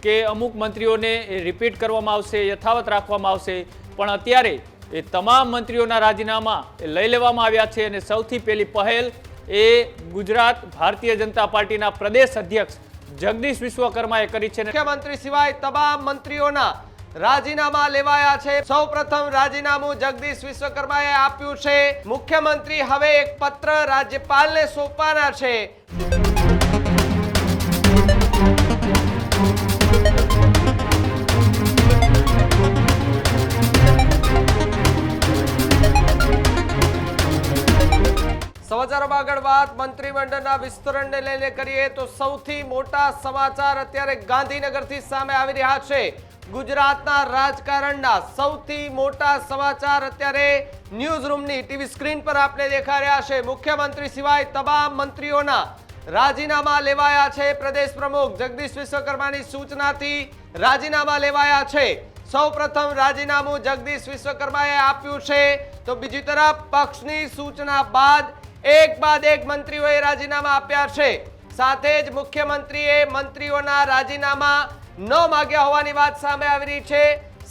કે અમુક મંત્રીઓને રિપીટ કરવામાં આવશે, યથાવત રાખવામાં આવશે, પણ અત્યારે એ તમામ મંત્રીઓના રાજીનામા લઈ લેવામાં આવ્યા છે અને સૌથી પહેલી પહેલ એ ગુજરાત ભારતીય જનતા પાર્ટીના પ્રદેશ અધ્યક્ષ જગદીશ વિશ્વકર્માએ કરી છે। મુખ્યમંત્રી સિવાય તમામ મંત્રીઓના રાજીનામા લેવાયા છે। સૌપ્રથમ રાજીનામું જગદીશ વિશ્વકર્માએ આપ્યું છે। મુખ્યમંત્રી હવે એક પત્ર રાજ્યપાલને સોંપવાના છે। સમાચારોમાં આગળ વાત મંત્રીમંડળના વિસ્તરણને લઈને કરીએ તો સૌથી મોટા સમાચાર અત્યારે ગાંધીનગરથી સામે આવી રહ્યા છે। ગુજરાતના રાજકારણના સૌથી મોટા સમાચાર અત્યારે ન્યૂઝરૂમની ટીવી સ્ક્રીન પર આપને દેખાઈ રહ્યા છે। મુખ્યમંત્રી સિવાય તમામ મંત્રીઓના રાજીનામા લેવાયા છે। પ્રદેશ પ્રમુખ જગદીશ વિશ્વકર્માની સૂચનાથી રાજીનામા લેવાયા છે। સૌપ્રથમ રાજીનામું જગદીશ વિશ્વકર્માએ આપ્યું છે તો બીજી તરફ પક્ષની સૂચના બાદ એક મંત્રીઓએ રાજીનામા આપ્યા છે। સાથે જ મુખ્યમંત્રીએ મંત્રીઓના રાજીનામા ન માંગ્યા હોવાની વાત સામે આવી રહી છે।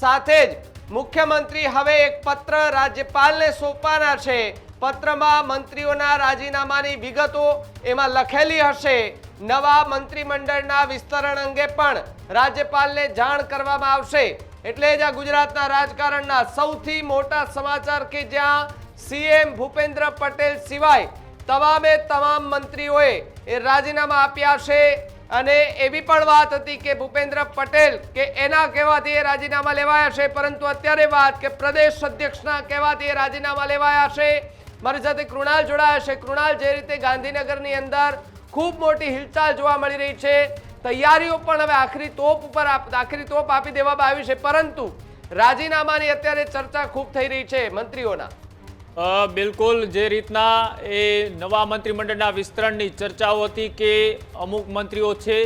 સાથે જ મુખ્યમંત્રી હવે એક પત્ર રાજ્યપાલને સોંપવાના છે। પત્રમાં મંત્રીઓના રાજીનામાની વિગતો એમાં લખેલી હશે। નવા મંત્રીમંડળના વિસ્તરણ અંગે પણ રાજ્યપાલને જાણ કરવામાં આવશે। એટલે જ આ ગુજરાતના રાજકારણના સૌથી મોટા સમાચાર કે જ્યાં સીએમ ભૂપેન્દ્ર પટેલ સિવાય તમામે તમામ મંત્રીઓએ એ રાજીનામા આપ્યા છે। અને એવી પણ વાત હતી કે ભૂપેન્દ્ર પટેલ કે એના કહેવાથી એ રાજીનામા લેવાયા છે, પરંતુ અત્યારે વાત કે પ્રદેશ અધ્યક્ષના કહેવાથી એ રાજીનામા લેવાયા છે। મારી સાથે કૃણાલ જોડાયા છે। કૃણાલ, જે રીતે ગાંધીનગરની અંદર ખૂબ મોટી હિલચાલ જોવા મળી રહી છે, તૈયારીઓ પણ હવે આખરી તોપ આપી દેવામાં આવી છે, પરંતુ રાજીનામાની અત્યારે ચર્ચા ખૂબ થઈ રહી છે મંત્રીઓના। બિલકુલ, જે રીતના એ નવા મંત્રીમંડળના વિસ્તરણની ચર્ચાઓ હતી કે અમુક મંત્રીઓ છે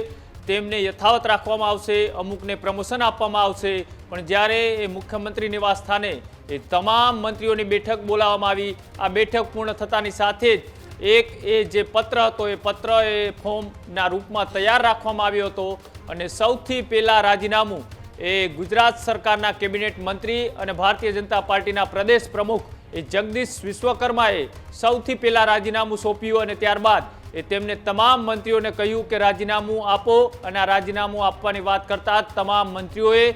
તેમને યથાવત રાખવામાં આવશે, અમુકને પ્રમોશન આપવામાં આવશે, પણ જ્યારે એ મુખ્યમંત્રી નિવાસ સ્થાને એ તમામ મંત્રીઓની બેઠક બોલાવવામાં આવી। આ બેઠક પૂર્ણ થતાની સાથે જ જે પત્ર હતો એ પત્ર એ ફોર્મના રૂપમાં તૈયાર રાખવામાં આવ્યો હતો અને સૌથી પહેલાં રાજીનામું એ ગુજરાત સરકારના કેબિનેટ મંત્રી અને ભારતીય જનતા પાર્ટીના પ્રદેશ પ્રમુખ એ જગદીશ વિશ્વકર્માએ સૌથી પહેલાં રાજીનામું સોંપ્યું અને ત્યારબાદ એ તેમને તમામ મંત્રીઓને કહ્યું કે રાજીનામું આપો। અને આ રાજીનામું આપવાની વાત કરતા જ તમામ મંત્રીઓએ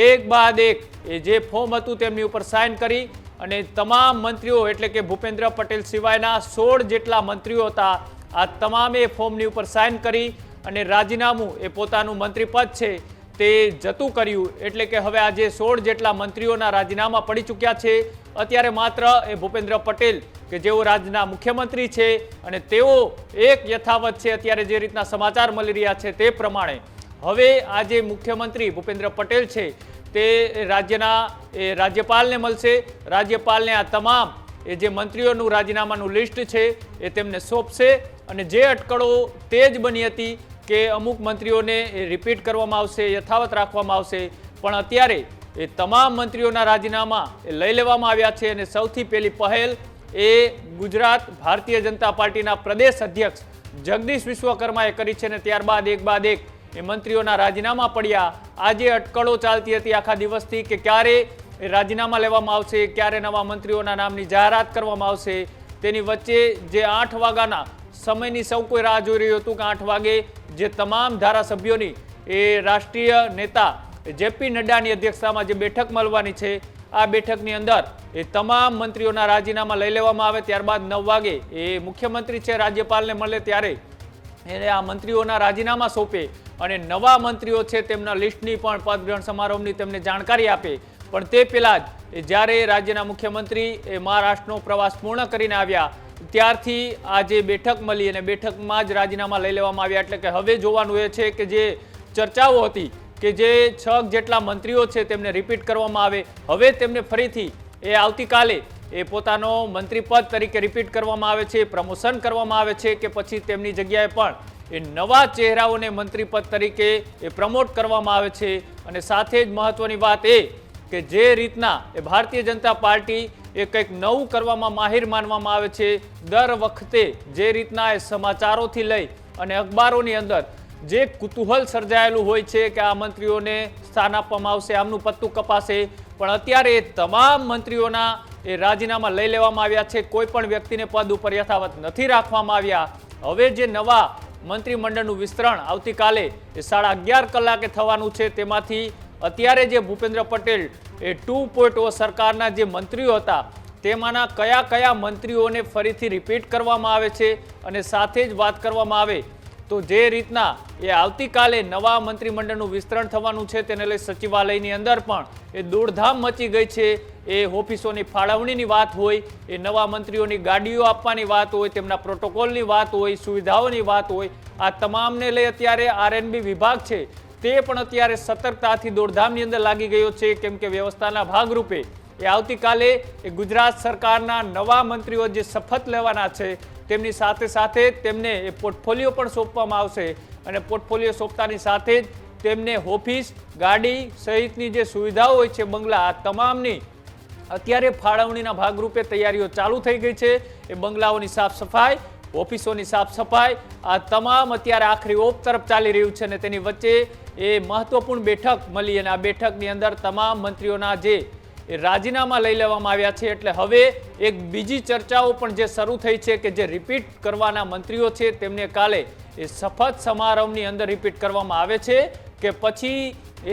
એક બાદ એક એ જે ફોર્મ હતું તેમની ઉપર સાઇન કરી અને તમામ મંત્રીઓ એટલે કે ભૂપેન્દ્ર પટેલ સિવાયના 16 જેટલા મંત્રીઓ હતા, આ તમામે ફોર્મની ઉપર સાઇન કરી અને રાજીનામું એ પોતાનું મંત્રીપદ છે તે જતું કર્યું। એટલે કે હવે આજે 16 જેટલા મંત્રીઓના રાજીનામા પડી ચૂક્યા છે। અત્યારે માત્ર એ ભૂપેન્દ્ર પટેલ કે જેઓ રાજ્યના મુખ્યમંત્રી છે અને તેઓ એક યથાવત છે। અત્યારે જે રીતના સમાચાર મળી રહ્યા છે તે પ્રમાણે હવે આજે મુખ્યમંત્રી ભૂપેન્દ્ર પટેલ છે તે રાજ્યના રાજ્યપાલને મળશે। રાજ્યપાલને આ તમામ એ જે મંત્રીઓનું રાજીનામાનું લિસ્ટ છે એ તેમને સોંપશે અને જે અટકળો તે જ બની હતી કે અમુક મંત્રીઓને રિપીટ કરવામાં આવશે, યથાવત રાખવામાં આવશે, પણ અત્યારે એ તમામ મંત્રીઓના રાજીનામા લઈ લેવામાં આવ્યા છે અને સૌથી પહેલી પહેલ એ ગુજરાત ભારતીય જનતા પાર્ટીના પ્રદેશ અધ્યક્ષ જગદીશ વિશ્વકર્માએ કરી છે અને ત્યારબાદ એક બાદ એક એ મંત્રીઓના રાજીનામા પડ્યા। આજે અટકળો ચાલતી હતી આખા દિવસથી કે ક્યારે રાજીનામા લેવામાં આવશે, ક્યારે નવા મંત્રીઓના નામની જાહેરાત કરવામાં આવશે। તેની વચ્ચે જે 8 વાગ્યાના સમયની સૌ કોઈ રાહ જોઈ રહ્યું હતું કે 8 વાગે જે તમામ ધારાસભ્યોની એ રાષ્ટ્રીય નેતા જેપી નડ્ડાની અધ્યક્ષતામાં જે બેઠક મળવાની છે, આ બેઠકની અંદર એ તમામ મંત્રીઓના રાજીનામા લઈ લેવામાં આવે। ત્યારબાદ 9 વાગે એ મુખ્યમંત્રી છે રાજ્યપાલને મળે ત્યારે એને આ મંત્રીઓના રાજીનામા સોંપે અને નવા મંત્રીઓ છે તેમના લિસ્ટની પણ પદગ્રહણ સમારોહની તેમને જાણકારી આપે। પણ તે પહેલાં જ જ્યારે રાજ્યના મુખ્યમંત્રી એ મહારાષ્ટ્રનો પ્રવાસ પૂર્ણ કરીને આવ્યા ત્યારથી આ જે બેઠક મળી અને બેઠકમાં જ રાજીનામા લઈ લેવામાં આવ્યા। એટલે કે હવે જોવાનું એ છે કે જે ચર્ચાઓ હતી કે જે 6 જેટલા મંત્રીઓ છે તેમને રિપીટ કરવામાં આવે, હવે તેમને ફરીથી એ આવતીકાલે એ પોતાનો મંત્રીપદ તરીકે રિપીટ કરવામાં આવે છે, પ્રમોશન કરવામાં આવે છે કે પછી તેમની જગ્યાએ પણ એ નવા ચહેરાઓને મંત્રીપદ તરીકે એ પ્રમોટ કરવામાં આવે છે। અને સાથે જ મહત્વની વાત એ કે જે રીતના એ ભારતીય જનતા પાર્ટી એ કંઈક નવું કરવામાં માહિર માનવામાં આવે છે, દર વખતે જે રીતના એ સમાચારોથી લઈ અને અખબારોની અંદર જે કુતૂહલ સર્જાયેલું હોય છે કે આ મંત્રીઓને સ્થાન આપવામાં આવશે, આમનું પત્તું કપાશે, પણ અત્યારે એ તમામ મંત્રીઓના એ રાજીનામા લઈ લેવામાં આવ્યા છે. કોઈ પણ વ્યક્તિને પદ ઉપર યથાવત નથી રાખવામાં આવ્યા. હવે જે નવા મંત્રીમંડળનું વિસ્તરણ આવતીકાલે એ 11:30 કલાકે થવાનું છે, તેમાંથી અત્યારે જે ભૂપેન્દ્ર પટેલ એ 2.0 સરકારના જે મંત્રીઓ હતા તેમાંના કયા કયા મંત્રીઓને ફરીથી રિપીટ કરવામાં આવે છે, અને સાથે જ વાત કરવામાં આવે તો જે રીતના એ આવતીકાલે નવા મંત્રીમંડળનું વિસ્તરણ થવાનું છે તેને લઈ સચિવાલયની અંદર પણ એ દોડધામ મચી ગઈ છે. એ ઓફિસોની ફાળવણીની વાત હોય, એ નવા મંત્રીઓની ગાડીઓ આપવાની વાત હોય, તેમના પ્રોટોકોલની વાત હોય, સુવિધાઓની વાત હોય, આ તમામને લઈ અત્યારે આરએનબી વિભાગ છે તે પણ અત્યારે સતર્કતાથી દોડધામની અંદર લાગી ગયો છે. કેમ કે વ્યવસ્થાના ભાગરૂપે એ આવતીકાલે એ ગુજરાત સરકારના નવા મંત્રીઓ જે શપથ લેવાના છે તેમની સાથે સાથે તેમને એ પોર્ટફોલિયો પણ સોંપવામાં આવશે, અને પોર્ટફોલિયો સોંપતાની સાથે જ તેમને ઓફિસ, ગાડી સહિતની જે સુવિધાઓ હોય છે, બંગલા, આ તમામની અત્યારે ફાળવણીના ભાગરૂપે તૈયારીઓ ચાલુ થઈ ગઈ છે. એ બંગલાઓની સાફ સફાઈ, ઓફિસોની સાફ સફાઈ, આ તમામ અત્યારે આખરી ઓપ તરફ ચાલી રહ્યું છે, અને તેની વચ્ચે એ મહત્વપૂર્ણ બેઠક મળી, અને આ બેઠકની અંદર તમામ મંત્રીઓના જે એ રાજીનામા લઈ લેવામાં આવ્યા છે. એટલે હવે એક બીજી ચર્ચાઓ પણ જે શરૂ થઈ છે કે જે રિપીટ કરવાના મંત્રીઓ છે તેમને કાલે એ શપથ સમારંભની અંદર રિપીટ કરવામાં આવે છે કે પછી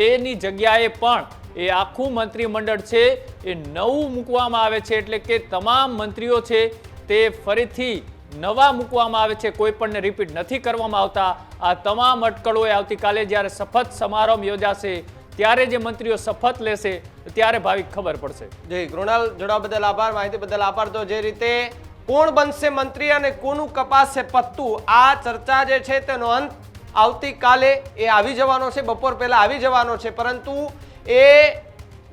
એની જગ્યાએ પણ એ આખું મંત્રીમંડળ છે એ નવું મૂકવામાં આવે છે. એટલે કે તમામ મંત્રીઓ છે તે ફરીથી નવા મૂકવામાં આવે છે, કોઈ પણને રિપીટ નથી કરવામાં આવતા. આ તમામ અટકળોએ આવતીકાલે જ્યારે શપથ સમારંભ યોજાશે ત્યારે જે મંત્રીઓ શપથ લેશે ત્યારે ભાવિક ખબર પડશે. જી કૃણાલ, જોડાવા બદલ આભાર, માહિતી બદલ આભાર. તો જે રીતે કોણ બનશે મંત્રી અને કોનું કપાશે પત્તું, આ ચર્ચા જે છે તેનો અંત આવતીકાલે એ આવી જવાનો છે, બપોર પહેલા આવી જવાનો છે. પરંતુ એ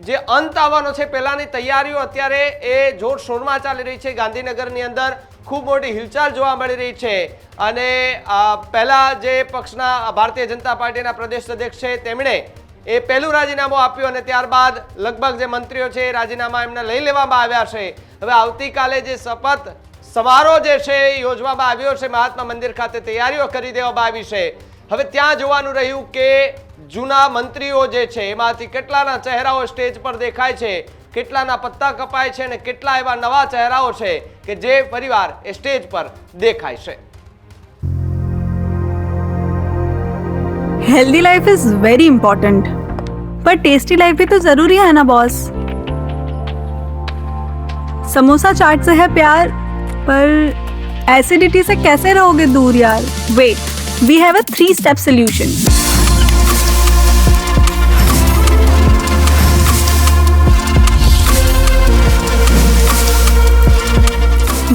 જે અંત આવવાનો છે પહેલાની તૈયારીઓ અત્યારે એ જોરશોરમાં ચાલી રહી છે. ગાંધીનગરની અંદર ખૂબ મોટી હિલચાલ જોવા મળી રહી છે, અને પહેલા જે પક્ષના ભારતીય જનતા પાર્ટીના પ્રદેશ અધ્યક્ષ છે તેમણે એ પહેલું રાજીનામું આપ્યું, અને ત્યારબાદ લગભગ જે મંત્રીઓ છે એ રાજીનામા એમને લઈ લેવામાં આવ્યા છે. હવે આવતીકાલે જે શપથ સમારોહ જે છે એ યોજવામાં આવ્યો છે મહાત્મા મંદિર ખાતે, તૈયારીઓ કરી દેવામાં આવી છે. હવે ત્યાં જોવાનું રહ્યું કે જૂના મંત્રીઓ જે છે એમાંથી કેટલાના ચહેરાઓ સ્ટેજ પર દેખાય છે, કેટલાના પત્તા કપાય છે, અને કેટલા એવા નવા ચહેરાઓ છે કે જે પરિવાર એ સ્ટેજ પર દેખાય છે. Healthy life is very important, पर टेस्टी लाइफ भी तो जरूरी है ना बॉस. समोसा चाट से है प्यार, पर एसिडिटी से कैसे रहोगे दूर यार. Wait, we have a 3-step solution.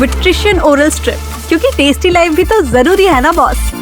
विट्रिशियन ओरल स्ट्रिप, क्योंकि टेस्टी लाइफ भी तो जरूरी है ना बॉस.